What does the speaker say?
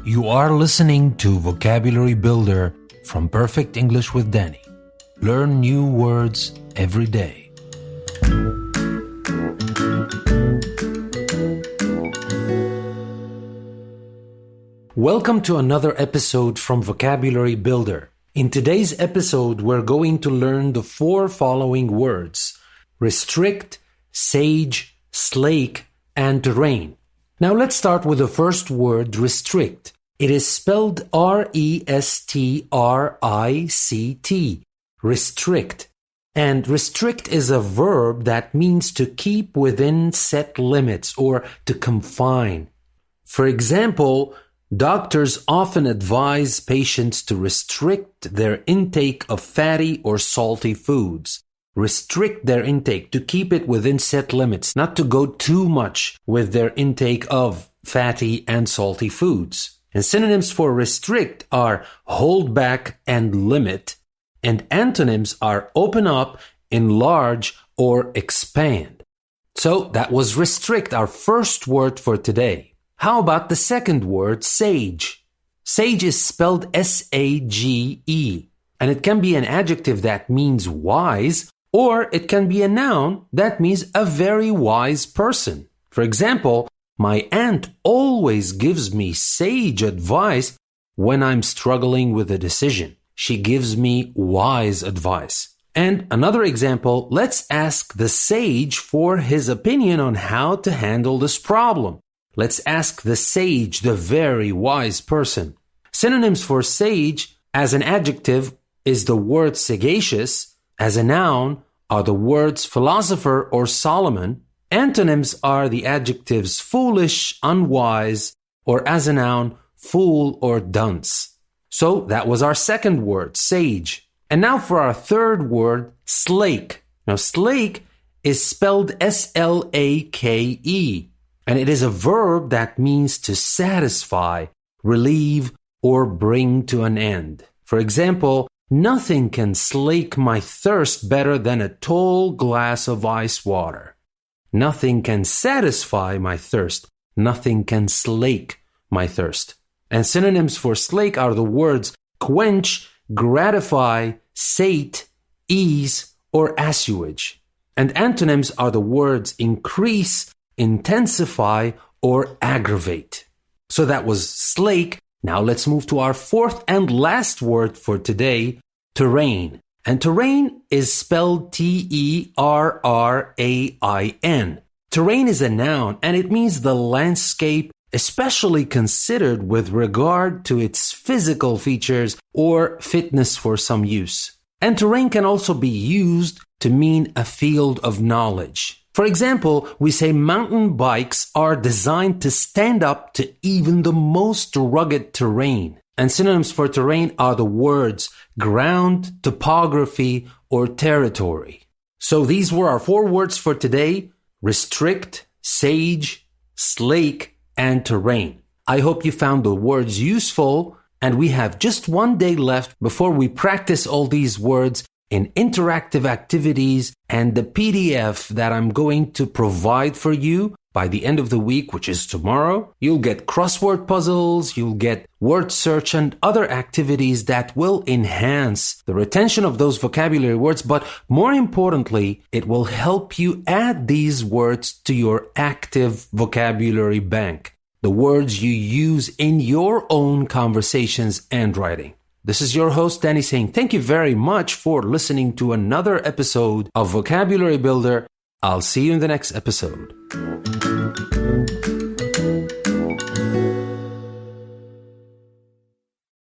You are listening to Vocabulary Builder from Perfect English with Danny. Learn new words every day. Welcome to another episode from Vocabulary Builder. In today's episode, we're going to learn the 4 following words: restrict, sage, slake, and terrain. Now let's start with the first word, restrict. It is spelled R-E-S-T-R-I-C-T, restrict. And restrict is a verb that means to keep within set limits or to confine. For example, doctors often advise patients to restrict their intake of fatty or salty foods. Restrict their intake, to keep it within set limits, not to go too much with their intake of fatty and salty foods. And synonyms for restrict are hold back and limit, and antonyms are open up, enlarge, or expand. So that was restrict, our first word for today. How about the second word, sage? Sage is spelled S-A-G-E, and it can be an adjective that means wise, or it can be a noun that means a very wise person. For example, my aunt always gives me sage advice when I'm struggling with a decision. She gives me wise advice. And another example, let's ask the sage for his opinion on how to handle this problem. Let's ask the sage, the very wise person. Synonyms for sage as an adjective is the word sagacious. As a noun are the words philosopher or Solomon. Antonyms are the adjectives foolish, unwise, or as a noun, fool or dunce. So that was our second word, sage. And now for our third word, slake. Now slake is spelled S-L-A-K-E, and it is a verb that means to satisfy, relieve, or bring to an end. For example, nothing can slake my thirst better than a tall glass of ice water. Nothing can satisfy my thirst. Nothing can slake my thirst. And synonyms for slake are the words quench, gratify, sate, ease, or assuage. And antonyms are the words increase, intensify, or aggravate. So that was slake. Now let's move to our fourth and last word for today, terrain. And terrain is spelled T-E-R-R-A-I-N. Terrain is a noun, and it means the landscape, especially considered with regard to its physical features or fitness for some use. And terrain can also be used to mean a field of knowledge. For example, we say mountain bikes are designed to stand up to even the most rugged terrain. And synonyms for terrain are the words ground, topography, or territory. So these were our 4 words for today: restrict, sage, slake, and terrain. I hope you found the words useful, and we have just 1 day left before we practice all these words in interactive activities and the PDF that I'm going to provide for you by the end of the week, which is tomorrow. You'll get crossword puzzles, you'll get word search and other activities that will enhance the retention of those vocabulary words, but more importantly, it will help you add these words to your active vocabulary bank, the words you use in your own conversations and writing. This is your host, Danny, saying thank you very much for listening to another episode of Vocabulary Builder. I'll see you in the next episode.